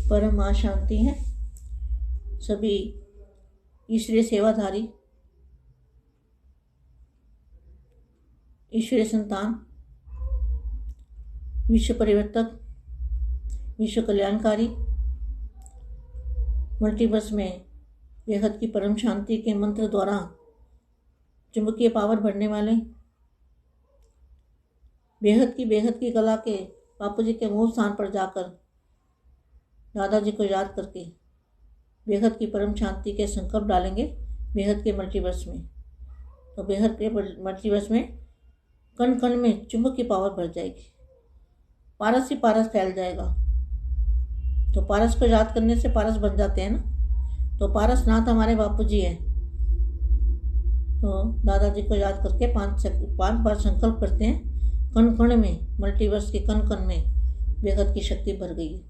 परम माँ शांति हैं। सभी ईश्वरीय सेवाधारी, ईश्वरीय संतान, विश्व परिवर्तक, विश्व कल्याणकारी, मल्टीवर्स में बेहद की परम शांति के मंत्र द्वारा चुंबकीय पावर भरने वाले, बेहद की कला के बापू जी के मूल स्थान पर जाकर दादाजी को याद करके बेहद की परम शांति के संकल्प डालेंगे बेहद के मल्टीवर्स में। तो बेहद के मल्टीवर्स में कण कण में चुंबक की पावर भर जाएगी, पारस ही पारस फैल जाएगा। तो पारस को याद करने से पारस बन जाते हैं ना। तो पारसनाथ हमारे बापू जी हैं। तो दादाजी को याद करके पांच बार संकल्प करते हैं, कण कण में, मल्टीवर्स के कण कण में बेहद की शक्ति भर गई है।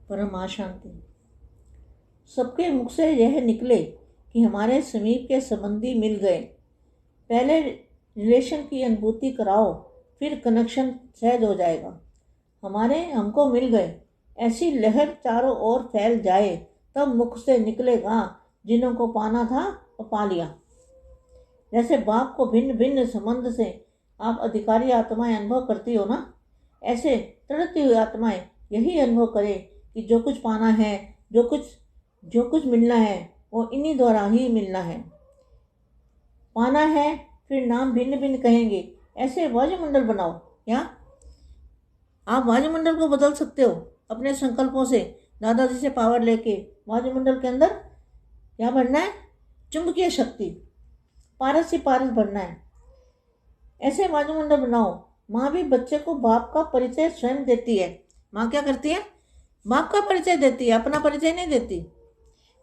परम शांति। सबके मुख से यह निकले कि हमारे समीप के संबंधी मिल गए। पहले रिलेशन की अनुभूति कराओ, फिर कनेक्शन सहज हो जाएगा। हमको मिल गए, ऐसी लहर चारों ओर फैल जाए, तब मुख से निकलेगा जिन्हों को पाना था वो पा लिया। जैसे बाप को भिन्न भिन्न संबंध से आप अधिकारी आत्माएं अनुभव करती हो ना, ऐसे तड़पती हुई आत्माएं यही अनुभव करें कि जो कुछ पाना है, जो कुछ मिलना है, वो इन्हीं द्वारा ही मिलना है। पाना है, फिर नाम भिन्न भिन्न कहेंगे। ऐसे वायुमंडल बनाओ। या आप वायुमंडल को बदल सकते हो अपने संकल्पों से। दादाजी से पावर लेके वायुमंडल के अंदर क्या भरना है? चुंबकीय शक्ति, पारस ही पारस भरना है। ऐसे वायुमंडल बनाओ। माँ भी बच्चे को बाप का परिचय स्वयं देती है। माँ क्या करती है? बाप का परिचय देती है, अपना परिचय नहीं देती,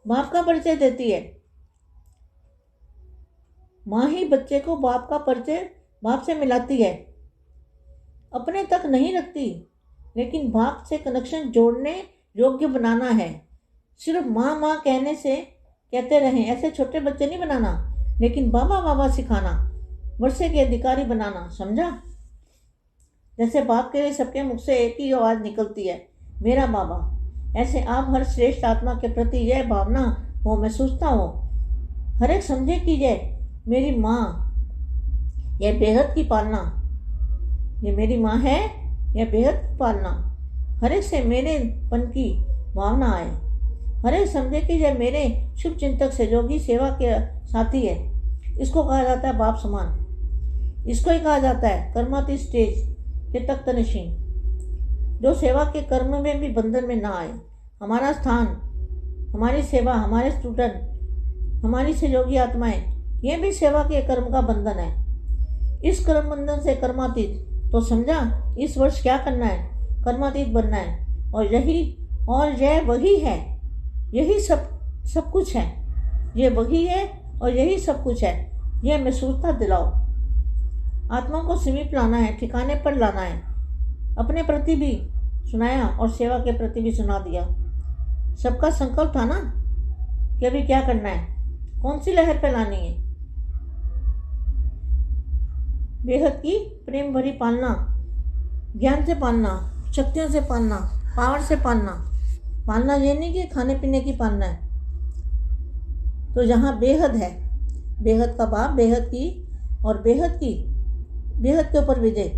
बाप का परिचय देती है। माँ ही बच्चे को बाप का परिचय बाप से मिलाती है, अपने तक नहीं रखती, लेकिन बाप से कनेक्शन जोड़ने योग्य बनाना है। सिर्फ माँ माँ कहने से कहते रहें, ऐसे छोटे बच्चे नहीं बनाना, लेकिन बाबा बाबा सिखाना, वर्षे के अधिकारी बनाना। समझा? जैसे बाप के सबके मुख से एक ही आवाज़ निकलती है, मेरा बाबा। ऐसे आप हर श्रेष्ठ आत्मा के प्रति यह भावना हो, मैं सोचता हूँ, हर एक समझे कि यह मेरी माँ, यह बेहद की पालना, ये मेरी माँ है, यह बेहद की पालना। हर एक से मेरे पन की भावना आए। हर एक समझे कि यह मेरे शुभ चिंतक सहयोगी सेवा के साथी है। इसको कहा जाता है बाप समान। इसको ही कहा जाता है कर्माती स्टेज के तख्तनशीं, जो सेवा के कर्म में भी बंधन में ना आए। हमारा स्थान, हमारी सेवा, हमारे स्टूडेंट, हमारी सहयोगी आत्माएं, ये भी सेवा के कर्म का बंधन है। इस कर्म बंधन से कर्मातीत। तो समझा, इस वर्ष क्या करना है? कर्मातीत बनना है। और यह वही है, यही सब कुछ है। ये वही है और यही सब कुछ है। यह महसूसता दिलाओ। आत्मा को समीप लाना है, ठिकाने पर लाना है। अपने प्रति भी सुनाया और सेवा के प्रति भी सुना दिया। सबका संकल्प था ना कि अभी क्या करना है, कौन सी लहर फैलानी है। बेहद की प्रेम भरी पालना, ज्ञान से पालना, शक्तियों से पालना, पावर से पालना। पालना ये नहीं कि खाने पीने की पालना है। तो जहाँ बेहद है, बेहद का बाप, बेहद की और बेहद के ऊपर विजय।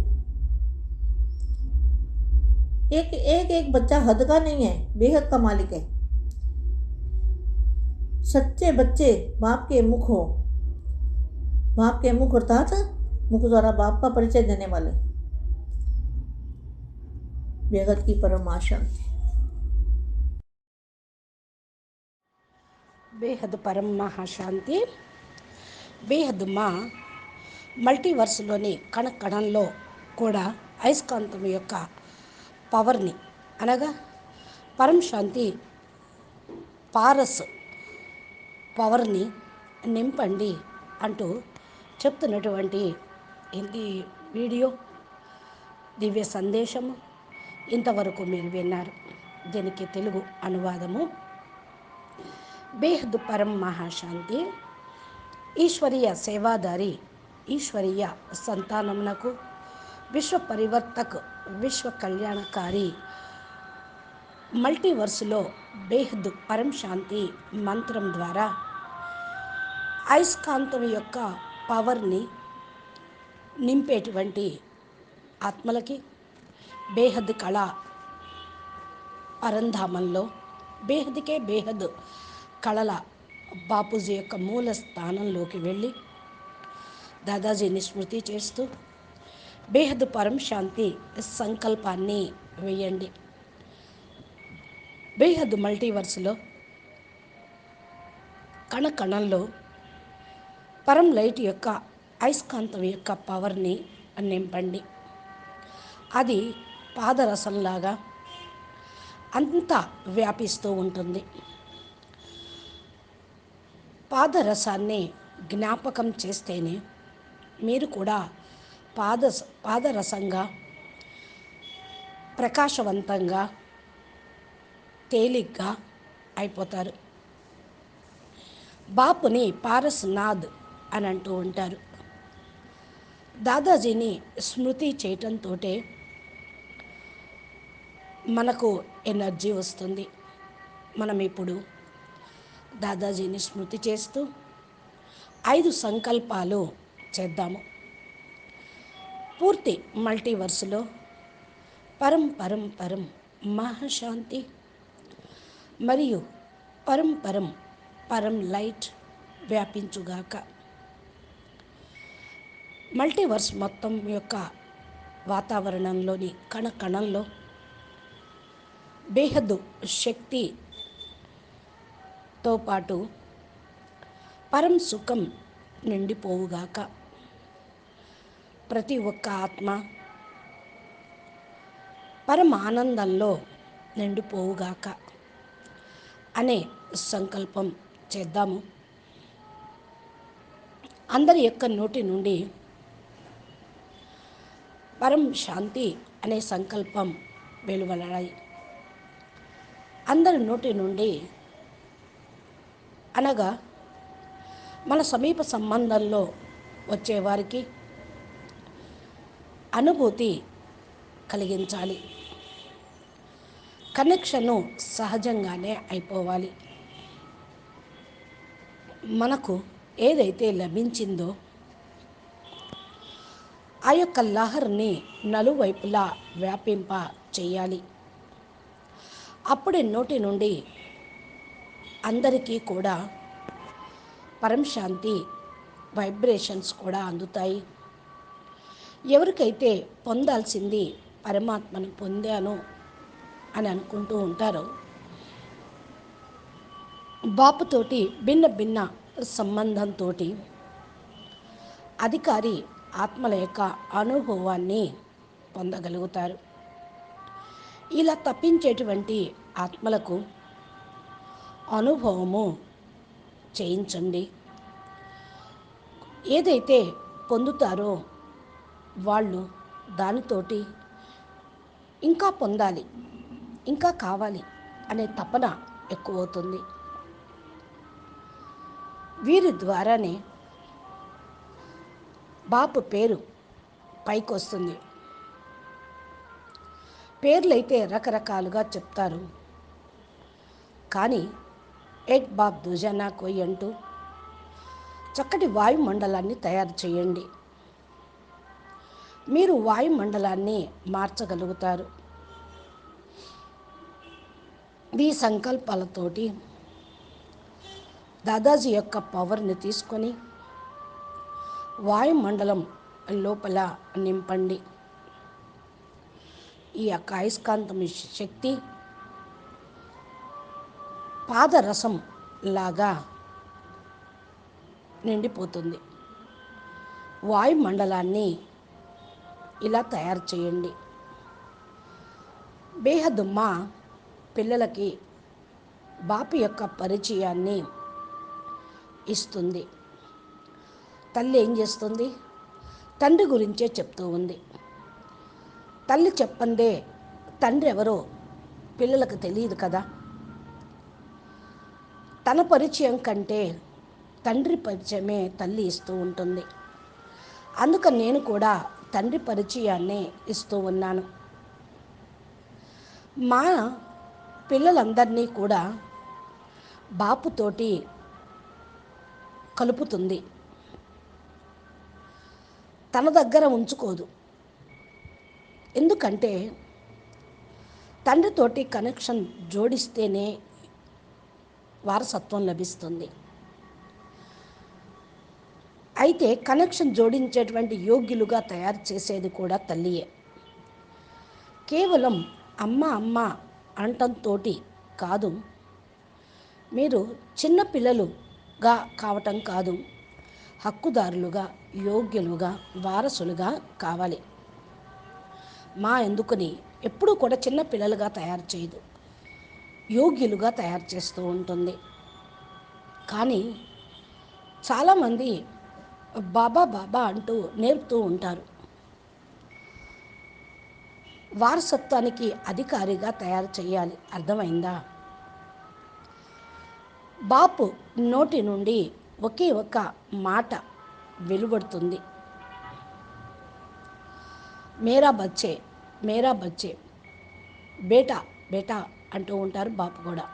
एक बच्चा हद का नहीं है, बेहद का मालिक है। सच्चे बच्चे बाप के मुख हो, बाप के मुख अर्थात मुख द्वारा बाप का परिचय देने वाले। बेहद की परम शांति। బేహద్ పరం మహాశాంతి. బేహద్ మా మల్టీవర్స్లోని కణకణంలో కూడా అయస్కాంతం యొక్క పవర్ని అనగా పరం శాంతి పారస్ పవర్ని నింపండి అంటూ చెప్తున్నటువంటి హిందీ వీడియో దివ్య సందేశము ఇంతవరకు మీరు విన్నారు. దీనికి తెలుగు అనువాదము. బేహద్ పరం మహాశాంతి. ఈశ్వరీయ సేవాదారి ఈశ్వరీయ సంతానమునకు విశ్వ పరివర్తక్ విశ్వ కళ్యాణకారి మల్టీవర్స్లో బేహద్ పరం శాంతి మంత్రం ద్వారా అయస్కాంతం యొక్క పవర్ని నింపేటువంటి ఆత్మలకి బేహద్ కళ పరంధామంలో బేహద్కే బేహద్ కళల బాపూజీ యొక్క మూల స్థానంలోకి వెళ్ళి దాదాజీని స్మృతి చేస్తూ బేహద్ పరం శాంతి సంకల్పాన్ని వేయండి. బేహద్ మల్టీవర్స్లో కణకణంలో పరం లైట్ యొక్క అయస్కాంతం యొక్క పవర్ని నింపండి. అది పాదరసంలాగా అంతా వ్యాపిస్తూ ఉంటుంది. పాదరసాన్ని జ్ఞాపకం చేస్తేనే మీరు కూడా పాదరసంగా ప్రకాశవంతంగా తేలిగ్గా అయిపోతారు. బాపుని పారస్నాథ్ అని అంటూ ఉంటారు. దాదాజీని స్మృతి చేయటంతో మనకు ఎనర్జీ వస్తుంది. మనం ఇప్పుడు దాదాజీని స్మృతి చేస్తూ 5 సంకల్పాలు చేద్దాము. పూర్తి మల్టీవర్స్లో పరం పరం పరం మహాశాంతి మరియు పరం పరం పరం లైట్ వ్యాపించుగాక. మల్టీవర్స్ మొత్తం యొక్క వాతావరణంలోని కణకణంలో బేహద్దు శక్తితో పాటు పరం సుఖం నిండిపోవుగాక. ప్రతి ఒక్క ఆత్మ పరమ ఆనందంలో నిండిపోవుగాక అనే సంకల్పం చేద్దాము. అందరి యొక్క నోటి నుండి పరం శాంతి అనే సంకల్పం వెలువడాయి. అందరి నోటి నుండి అనగా మన సమీప సంబంధంలో వచ్చేవారికి అనుభూతి కలిగించాలి. కనెక్షను సహజంగానే అయిపోవాలి. మనకు ఏదైతే లభించిందో ఆ యొక్క లహర్ని నలువైపులా వ్యాపింప చేయాలి. అప్పుడే నోటి నుండి అందరికీ కూడా పరం శాంతి వైబ్రేషన్స్ కూడా అందుతాయి. ఎవరికైతే పొందాల్సింది పరమాత్మను పొందాను అని అనుకుంటూ ఉంటారో బాపుతోటి భిన్న భిన్న సంబంధంతో అధికారి ఆత్మల యొక్క అనుభవాన్ని పొందగలుగుతారు. ఇలా తప్పించేటువంటి ఆత్మలకు అనుభవము చేయించండి. ఏదైతే పొందుతారో వాళ్ళు దానితోటి ఇంకా పొందాలి, ఇంకా కావాలి అనే తపన ఎక్కువవుతుంది. వీరి ద్వారానే బాపు పేరు పైకి వస్తుంది. పేర్లైతే రకరకాలుగా చెప్తారు, కానీ ఏక్ బాప్ దుజానా కోయి అంటూ చక్కటి వాయుమండలాన్ని తయారు చేయండి. మీరు వాయుమండలాన్ని మార్చగలుగుతారు. ఈ సంకల్పాలతోటి దాదాజీ యొక్క పవర్ని తీసుకొని వాయుమండలం లోపల నింపండి. ఈ యొక్క అయస్కాంతం శక్తి పాదరసం లాగా నిండిపోతుంది. వాయుమండలాన్ని ఇలా తయారు చేయండి. బేహద్ మా పిల్లలకి బాపు యొక్క పరిచయాన్ని ఇస్తుంది. తల్లి ఏం చేస్తుంది? తండ్రి గురించే చెప్తూ ఉంది. తల్లి చెప్పందే తండ్రి ఎవరో పిల్లలకు తెలియదు కదా. తన పరిచయం కంటే తండ్రి పరిచయమే తల్లి ఇస్తూ ఉంటుంది. అందుకని నేను కూడా తండ్రి పరిచయాన్నే ఇస్తూ ఉన్నాను. మా పిల్లలందరినీ కూడా బాపుతోటి కలుపుతుంది, తన దగ్గర ఉంచుకోదు. ఎందుకంటే తండ్రితోటి కనెక్షన్ జోడిస్తేనే వారసత్వం లభిస్తుంది. అయితే కనెక్షన్ జోడించేటువంటి యోగ్యులుగా తయారు చేసేది కూడా తల్లియే. కేవలం అమ్మ అమ్మ అనటంతో కాదు, మీరు చిన్న పిల్లలుగా కావటం కాదు, హక్కుదారులుగా, యోగ్యులుగా, వారసులుగా కావాలి. మా ఎందుకని ఎప్పుడూ కూడా చిన్న పిల్లలుగా తయారు చేయదు, యోగ్యులుగా తయారు చేస్తూ ఉంటుంది. కానీ చాలామంది బాబా బాబా అంటూ నేర్పుతూ ఉంటారు. వారసత్వానికి అధికారిగా తయారు చేయాలి. అర్థమైందా? బాపు నోటి నుండి ఒకే ఒక మాట వెలువడుతుంది, మేరా బచ్చే, మేరా బచ్చే, బేటా బేటా అంటూ ఉంటారు బాపు కూడా.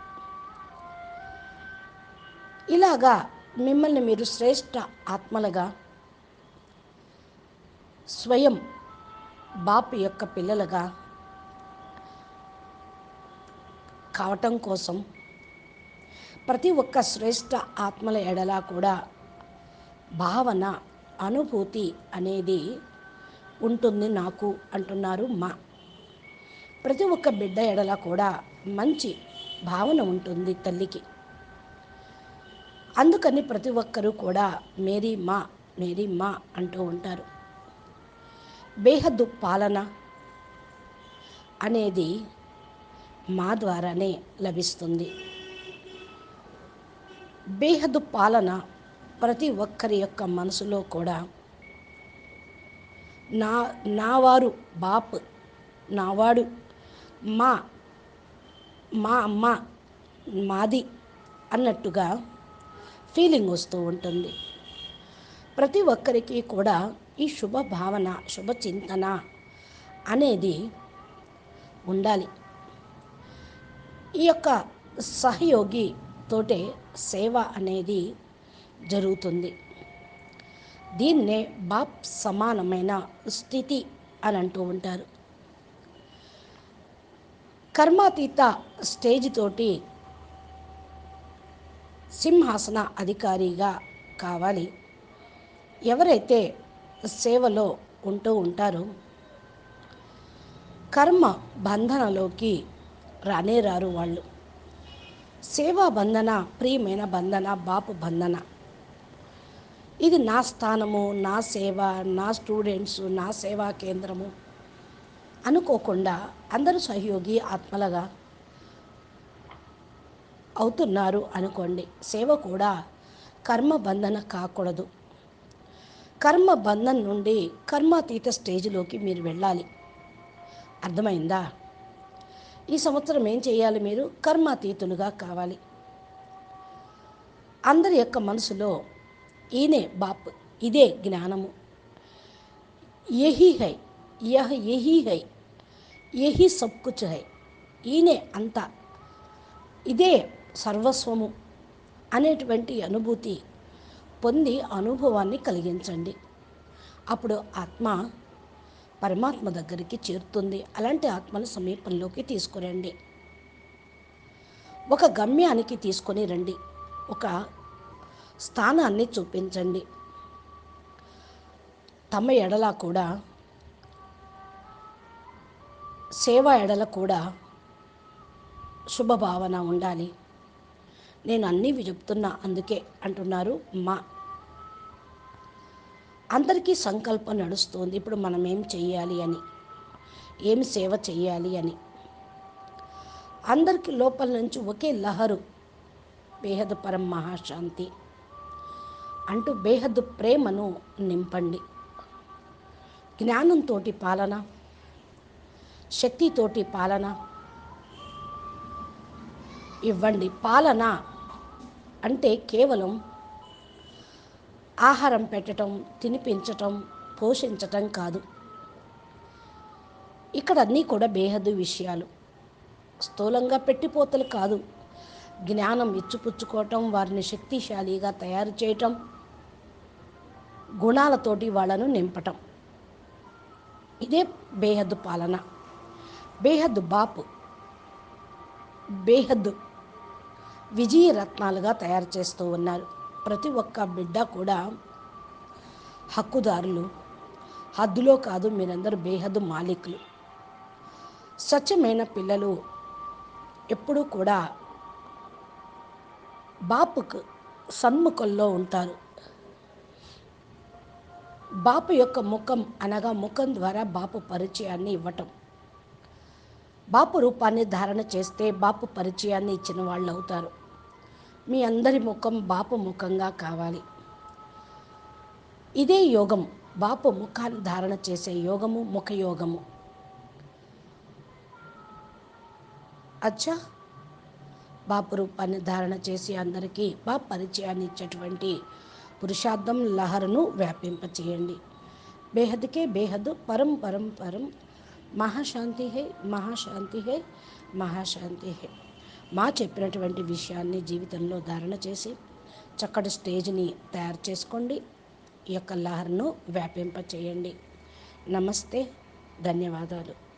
ఇలాగా మిమ్మల్ని మీరు శ్రేష్ఠ ఆత్మలుగా స్వయం బాపు యొక్క పిల్లలుగా కావటం కోసం ప్రతి ఒక్క శ్రేష్ఠ ఆత్మల ఎడలా కూడా భావన, అనుభూతి అనేది ఉంటుంది నాకు అంటున్నారు మా. ప్రతి ఒక్క బిడ్డ ఎడల కూడా మంచి భావన ఉంటుంది తల్లికి. అందుకని ప్రతి ఒక్కరూ కూడా మేరీ మా, మేరీ మా అంటూ ఉంటారు. బేహద్దు పాలన అనేది మా ద్వారానే లభిస్తుంది. బేహద్దు పాలన ప్రతి ఒక్కరి యొక్క మనసులో కూడా నావారు బాప్, నావాడు మా, మా అమ్మ మాది అన్నట్టుగా ఫీలింగ్ వస్తూ ఉంటుంది. ప్రతి ఒక్కరికి కూడా ఈ శుభ భావన, శుభ చింతన అనేది ఉండాలి. ఈ యొక్క సహయోగి తోటే సేవ అనేది జరుగుతుంది. దీన్నే బాప్ సమానమైన స్థితి అని అంటూ ఉంటారు. కర్మాతీత స్టేజ్ తోటి సింహాసన అధికారిగా కావాలి. ఎవరైతే సేవలో ఉంటూ ఉంటారో కర్మ బంధనలోకి రానే రారు వాళ్ళు. సేవా బంధన, ప్రియమైన బంధన, బాపు బంధన. ఇది నా స్థానము, నా సేవ, నా స్టూడెంట్స్, నా సేవా కేంద్రము అనుకోకుండా అందరూ సహయోగి ఆత్మలుగా అవుతున్నారు అనుకోండి. సేవ కూడా కర్మ బంధన కాకూడదు. కర్మ బంధన నుండి కర్మాతీత స్టేజ్లోకి మీరు వెళ్ళాలి. అర్థమైందా? ఈ సంవత్సరం ఏం చేయాలి? మీరు కర్మాతీతులుగా కావాలి. అందరి యొక్క మనసులో ఈయనే బాప్, ఇదే జ్ఞానము, యహీ హై, యహీ హై, యహీ సబ్ కుచ్ హై, ఈయనే అంతా, ఇదే సర్వస్వము అనేటువంటి అనుభూతి పొంది అనుభవాన్ని కలిగించండి. అప్పుడు ఆత్మ పరమాత్మ దగ్గరికి చేరుతుంది. అలాంటి ఆత్మను సమీపంలోకి తీసుకురండి. ఒక గమ్యానికి తీసుకొని రండి. ఒక స్థానాన్ని చూపించండి. తమ ఎడల కూడా, సేవ ఎడల కూడా శుభభావన ఉండాలి. నేను అన్నీ చెప్తున్నా, అందుకే అంటున్నారు మా. అందరికీ సంకల్పం నడుస్తుంది ఇప్పుడు మనం ఏం చెయ్యాలి అని, ఏం సేవ చెయ్యాలి అని. అందరికీ లోపల నుంచి ఒకే లహరు, బేహద్ పరం మహాశాంతి అంటూ బేహద్ ప్రేమను నింపండి. జ్ఞానంతో పాలన, శక్తితోటి పాలన ఇవ్వండి. పాలన అంటే కేవలం ఆహారం పెట్టడం, తినిపించటం, పోషించటం కాదు. ఇక్కడ అన్నీ కూడా బేహద్దు విషయాలు. స్థూలంగా పెట్టిపోతలు కాదు. జ్ఞానం ఇచ్చిపుచ్చుకోవటం, వారిని శక్తిశాలిగా తయారు చేయటం, గుణాలతోటి వాళ్ళను నింపటం. ఇదే బేహద్దు పాలన. బేహద్దు బాపు బేహద్దు విజయరత్నాలుగా తయారు చేస్తూ ఉన్నారు. ప్రతి ఒక్క బిడ్డ కూడా హక్కుదారులు. హద్దులో కాదు, మీరందరూ బేహద్దు మాలికులు. స్వచ్ఛమైన పిల్లలు ఎప్పుడూ కూడా బాపుకు సన్ముఖంలో ఉంటారు. బాపు యొక్క ముఖం అనగా ముఖం ద్వారా బాపు పరిచయాన్ని ఇవ్వటం. బాపు రూపాన్ని ధారణ చేస్తే బాపు పరిచయాన్ని ఇచ్చిన వాళ్ళు అవుతారు. మీ అందరి ముఖం బాపు ముఖంగా కావాలి. ఇదే యోగం. బాపు ముఖాన్ని ధారణ చేసే యోగము ముఖయోగము. అచ్చా, బాపు రూపాన్ని ధారణ చేసి అందరికీ బాపు పరిచయాన్ని ఇచ్చేటువంటి పురుషార్థం లహరును వ్యాపింపచేయండి. బేహద్కే బేహద్, పరం పరం పరం. మహాశాంతి హై, మహాశాంతి హై, మహాశాంతి హై. మా చెప్పినటువంటి విషయాన్ని జీవితంలో ధారణ చేసి చక్కటి స్టేజ్ని తయారు చేసుకోండి. ఈ యొక్క లహర్ను వ్యాపింపచేయండి. నమస్తే, ధన్యవాదాలు.